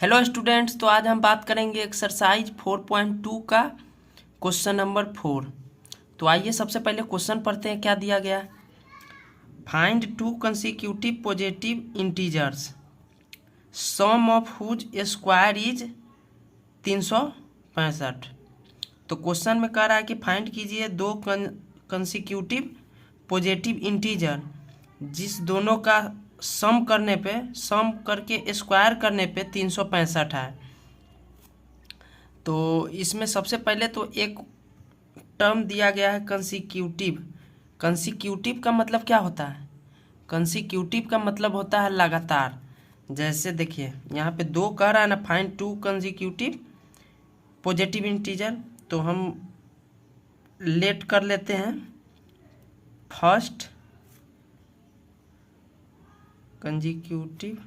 Hello students, तो आज हम बात करेंगे एक्सरसाइज 4.2 का क्वेश्चन नंबर 4। तो आइए सबसे पहले क्वेश्चन पढ़ते हैं। क्या दिया गया? Find two consecutive positive integers sum of whose square is 365। तो क्वेश्चन में कह रहा है कि फाइंड कीजिए दो कंसेक्यूटिव पॉजिटिव इंटीजर जिस दोनों का सम करके स्क्वायर करने पे 365 है। तो इसमें सबसे पहले तो एक टर्म दिया गया है कंसेक्यूटिव। कंसेक्यूटिव का मतलब क्या होता है? कंसेक्यूटिव का मतलब होता है लगातार। जैसे देखिए यहाँ पे दो कह रहा है ना, find two consecutive positive integer. तो हम लेट कर लेते हैं first consecutive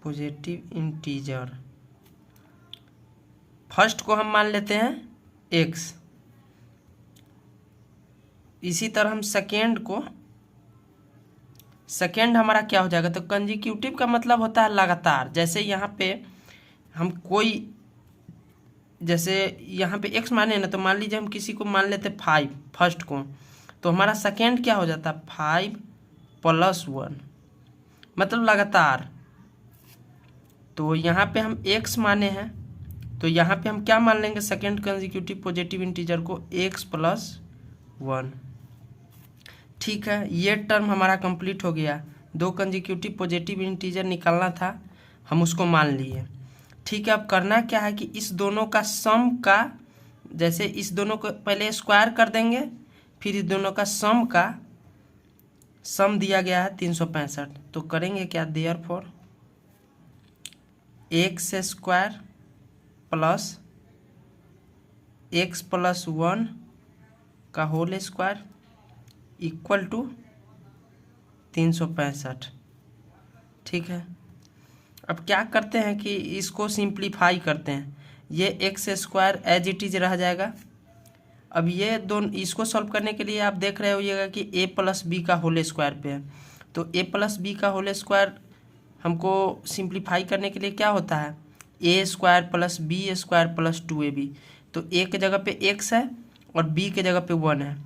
positive integer. First को हम मान लेते हैं एक्स। इसी तरह हम सेकेंड हमारा क्या हो जाएगा? तो कंसेक्यूटिव का मतलब होता है लगातार। जैसे यहाँ पे हम जैसे यहाँ पे एक्स माने ना, तो मान लीजिए हम किसी को मान लेते 5 फर्स्ट को, तो हमारा सेकेंड क्या हो जाता है? 5 + 1 मतलब लगातार। तो यहाँ पे हम एक्स माने हैं, तो यहाँ पे हम क्या मान लेंगे? सेकेंड कंसेक्यूटिव पॉजिटिव इंटीजर को x + 1। ठीक है, ये टर्म हमारा कंप्लीट हो गया। दो कंसेक्यूटिव पॉजिटिव इंटीजर निकालना था, हम उसको मान लिए। ठीक है, अब करना क्या है कि इस दोनों का सम का, जैसे इस दोनों को पहले स्क्वायर कर देंगे, फिर इस दोनों का सम दिया गया है 365। तो करेंगे क्या? देयरफॉर x² + x + 1 का होल स्क्वायर इक्वल टू 365। ठीक है, अब क्या करते हैं कि इसको सिंप्लीफाई करते हैं। ये x² एज इट इज रह जाएगा। अब ये दोनों इसको सॉल्व करने के लिए आप देख रहे होइएगा कि a + b का होल स्क्वायर पे है। तो a + b का होल स्क्वायर हमको सिंप्लीफाई करने के लिए क्या होता है? a² + b² + 2ab। तो a के जगह पे x है और b के जगह पे 1 है।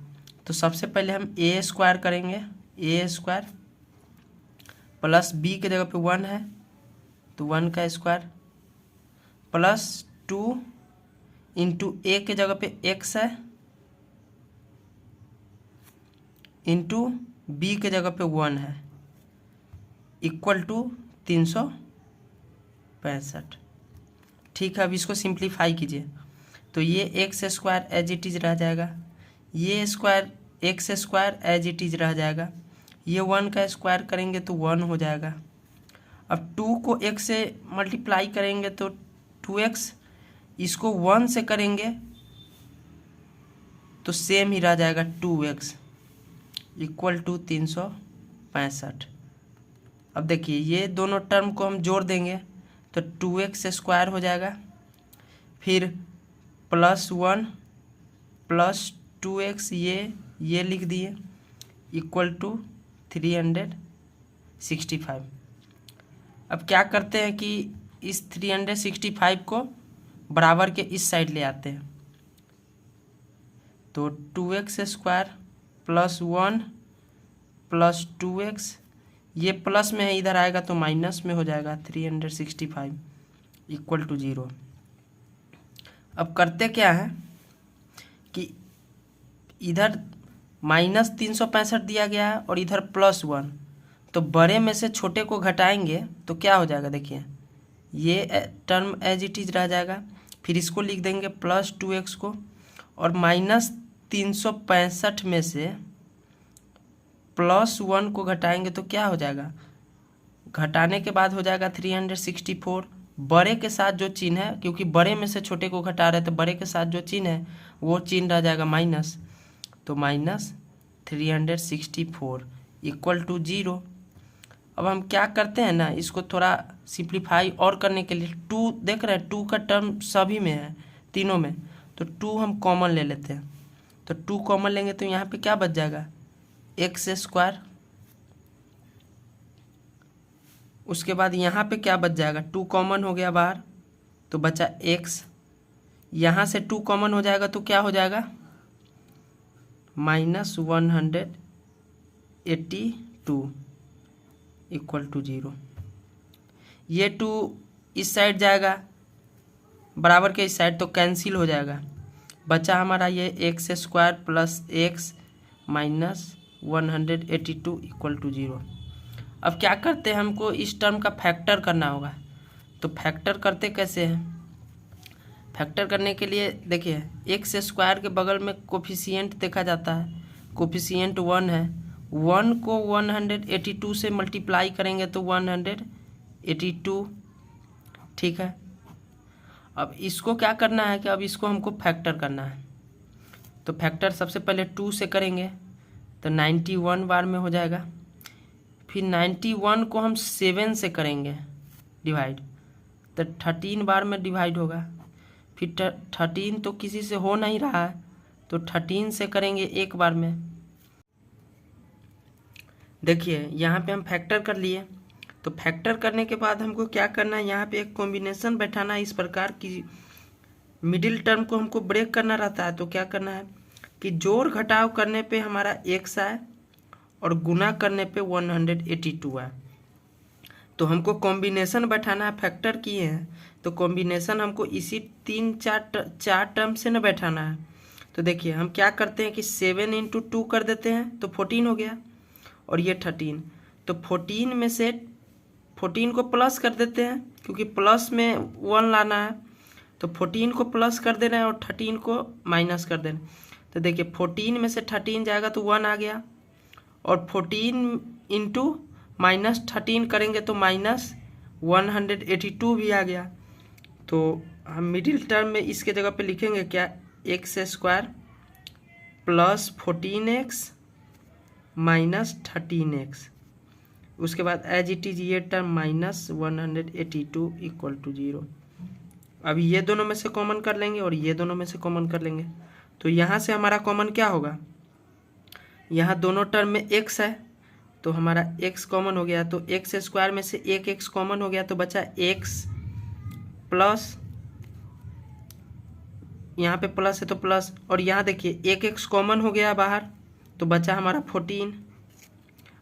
तो सबसे पहले हम a² करेंगे, a² प्लस b के जगह पे 1 है तो 1 का स्क्वायर प्लस 2 इंटू a के जगह पे x है इंटू b के जगह पे 1 है इक्वल टू 365। ठीक है, अब इसको सिंप्लीफाई कीजिए। तो ये x² एज इट इज रह जाएगा, ये square x² as it is रह जाएगा, ये 1 का स्क्वायर करेंगे तो 1 हो जाएगा। अब 2 को x से मल्टीप्लाई करेंगे तो 2x, इसको 1 से करेंगे तो सेम ही रह जाएगा 2x इक्वल टू 365। अब देखिए ये दोनों टर्म को हम जोड़ देंगे तो 2x² हो जाएगा, फिर +1 + 2x, ये लिख दिए इक्वल टू 365। अब क्या करते हैं कि इस 365 को बराबर के इस साइड ले आते हैं। तो 2x² + 1 + 2x, ये प्लस में है, इधर आएगा तो माइनस में हो जाएगा 365 इक्वल टू 0। अब करते क्या है कि इधर -365 दिया गया है और इधर +1, तो बड़े में से छोटे को घटाएंगे तो क्या हो जाएगा? देखिए ये टर्म एज इट इज रह जाएगा, फिर इसको लिख देंगे +2x को, और -365 में से +1 को घटाएंगे तो क्या हो जाएगा? घटाने के बाद हो जाएगा 364। बड़े के साथ जो चिन्ह है, क्योंकि बड़े में से छोटे को घटा रहे हैं, तो बड़े के साथ जो चिन्ह है वो चिन्ह रह जाएगा माइनस, तो -364 इक्वल टू 0। अब हम क्या करते हैं ना, इसको थोड़ा सिंप्लीफाई और करने के लिए 2 देख रहे हैं, 2 का टर्म सभी में है, तीनों में, तो 2 हम कॉमन ले लेते हैं। तो 2 कॉमन लेंगे तो यहाँ पे क्या बच जाएगा? एक्स स्क्वायर, उसके बाद यहाँ पे क्या बच जाएगा, 2 कॉमन हो गया बाहर तो बचा x, यहाँ से 2 कॉमन हो जाएगा तो क्या हो जाएगा -182 इक्वल टू 0। ये 2 इस साइड जाएगा बराबर के इस साइड तो कैंसिल हो जाएगा, बचा हमारा ये x square plus x minus 182 equal to 0। अब क्या करते हैं, हमको इस टर्म का फैक्टर करना होगा। तो फैक्टर करते कैसे हैं, फैक्टर करने के लिए देखिए एक्स स्क्वायर के बगल में कोफिशिएंट देखा जाता है, कोफिशिएंट 1 है, 1 को 182 से मल्टीप्लाई करेंगे तो 182, ठीक है। अब इसको क्या करना है कि अब इसको हमको फैक्टर करना है। तो फैक्टर सबसे पहले 2 से करेंगे तो 91 बार में हो जाएगा, फिर 91 को हम 7 से करेंगे डिवाइड तो 13 बार में डिवाइड होगा, फिर 13 तो किसी से हो नहीं रहा है तो 13 से करेंगे एक बार में। देखिए यहाँ पे हम फैक्टर कर लिए, तो फैक्टर करने के बाद हमको क्या करना है, यहाँ पे एक कॉम्बिनेशन बैठाना है इस प्रकार की मिडिल टर्म को हमको ब्रेक करना रहता है। तो क्या करना है कि जोड़ घटाव करने पे हमारा x आए और गुना करने पे 182 आए। तो हमको कॉम्बिनेशन बैठाना है, फैक्टर किए हैं तो कॉम्बिनेशन हमको इसी 3-4 टर्म से न बैठाना है। तो देखिए हम क्या करते हैं कि 7 × 2 कर देते हैं तो 14 हो गया, और ये 13, तो 14 में से 14 को प्लस कर देते हैं क्योंकि प्लस में 1 लाना है, तो 14 को प्लस कर देना है और 13 को माइनस कर देना। तो देखिए 14 में से 13 जाएगा तो 1 आ गया, और 14 × -13 करेंगे तो -182 भी आ गया। तो हम मिडिल टर्म में इसके जगह पे लिखेंगे क्या, x square plus 14x minus 13x, उसके बाद एज इट इज ये टर्म -182 इक्वल टू 0। अब ये दोनों में से कॉमन कर लेंगे और ये दोनों में से कॉमन कर लेंगे, तो यहाँ से हमारा कॉमन क्या होगा, यहाँ दोनों टर्म में x है तो हमारा x कॉमन हो गया, तो एक्स स्क्वायर में से एक x कॉमन हो गया तो बचा x प्लस, यहाँ पे प्लस है तो प्लस, और यहाँ देखिए एक x कॉमन हो गया बाहर तो बचा हमारा 14।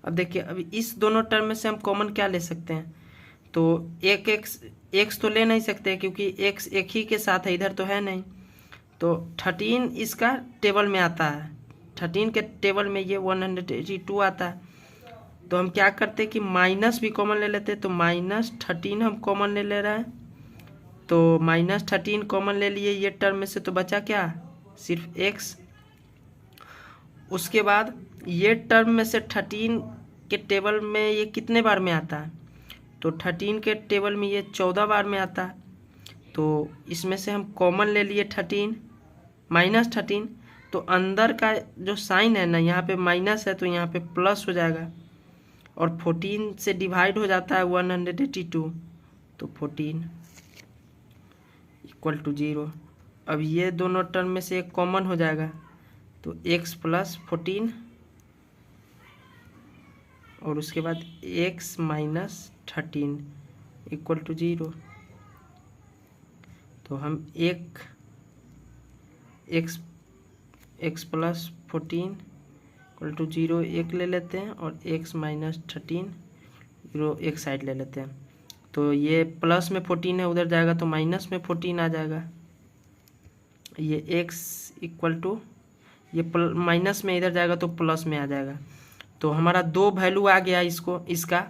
अब देखिए अभी इस दोनों टर्म में से हम कॉमन क्या ले सकते हैं, तो एक x तो ले नहीं सकते क्योंकि x एक ही के साथ है, इधर तो है नहीं, तो 13 इसका टेबल में आता है, 13 के टेबल में ये 182 आता है। तो हम क्या करते हैं कि माइनस भी कॉमन ले लेते हैं, तो -13 हम कॉमन ले रहे हैं, तो -13 कॉमन ले लिए ये टर्म में से, तो बचा क्या, सिर्फ x। उसके बाद ये टर्म में से 13 के टेबल में ये कितने बार में आता है, तो 13 के टेबल में ये 14 बार में आता है, तो इसमें से हम कॉमन ले लिए 13 -13, तो अंदर का जो साइन है ना यहाँ पे माइनस है तो यहाँ पे प्लस हो जाएगा, और 14 से डिवाइड हो जाता है 182, तो 14 इक्वल टू 0। अब ये दोनों टर्म में से एक कॉमन हो जाएगा तो x प्लस 14 और उसके बाद x माइनस 13 इक्वल टू 0। तो हम x प्लस 14 इक्वल टू 0 एक ले लेते हैं और x माइनस 13 0 एक साइड ले लेते हैं, तो ये प्लस में 14 है उधर जाएगा तो माइनस में 14 आ जाएगा। ये x इक्वल टू ये माइनस में इधर जाएगा तो प्लस में आ जाएगा। तो हमारा 2 वैल्यू आ गया इसका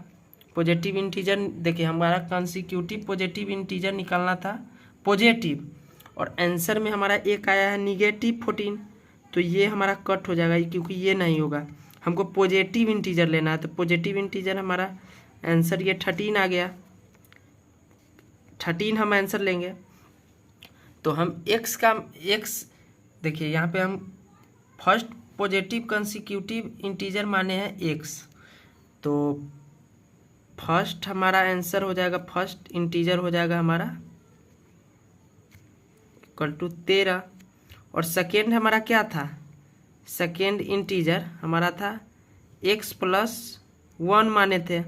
पॉजिटिव इंटीजर। देखिए हमारा कंसेक्यूटिव पॉजिटिव इंटीजर निकालना था पॉजिटिव, और आंसर में हमारा एक आया है -14, तो ये हमारा कट हो जाएगा क्योंकि ये नहीं होगा, हमको पॉजिटिव इंटीजर लेना है। तो पॉजिटिव इंटीजर हमारा आंसर ये 13 आ गया, 13 हम आंसर लेंगे। तो हम x देखिए यहाँ पे हम फर्स्ट पॉजिटिव कंसेक्यूटिव इंटीजर माने हैं x, तो फर्स्ट हमारा आंसर हो जाएगा, फर्स्ट इंटीजर हो जाएगा हमारा इक्वल टू 13, और सेकेंड हमारा क्या था, सेकेंड इंटीजर हमारा था x प्लस 1 माने थे,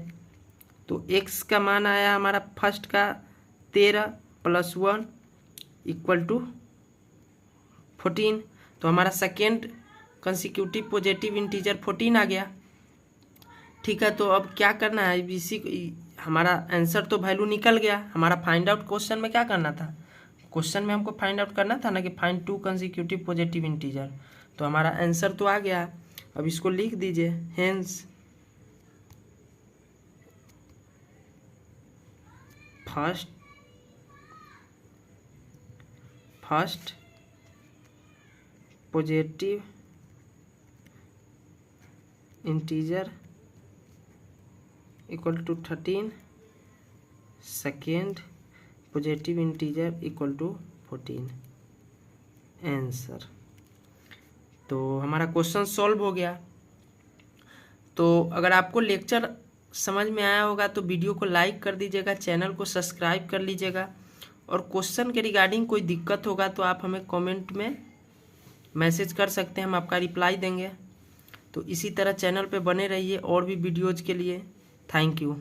तो x का मान आया हमारा फर्स्ट का 13 प्लस 1 इक्वल टू 14। तो हमारा सेकेंड कंसिक्यूटिव पॉजिटिव इंटीजर 14 आ गया। ठीक है, तो अब क्या करना है, इसी हमारा आंसर तो वैल्यू निकल गया। हमारा फाइंड आउट क्वेश्चन में क्या करना था, क्वेश्चन में हमको फाइंड आउट करना था ना कि फाइंड 2 कंसिक्यूटिव पॉजिटिव इंटीजर। तो हमारा आंसर तो आ गया। अब इसको लिख दीजिए, hence first positive integer equal to 13, second positive integer equal to 14 answer. तो हमारा क्वेश्चन सॉल्व हो गया। तो अगर आपको लेक्चर समझ में आया होगा तो वीडियो को लाइक कर दीजिएगा, चैनल को सब्सक्राइब कर लीजिएगा, और क्वेश्चन के रिगार्डिंग कोई दिक्कत होगा तो आप हमें कमेंट में मैसेज कर सकते हैं, हम आपका रिप्लाई देंगे। तो इसी तरह चैनल पे बने रहिए और भी वीडियोज़ के लिए। Thank you.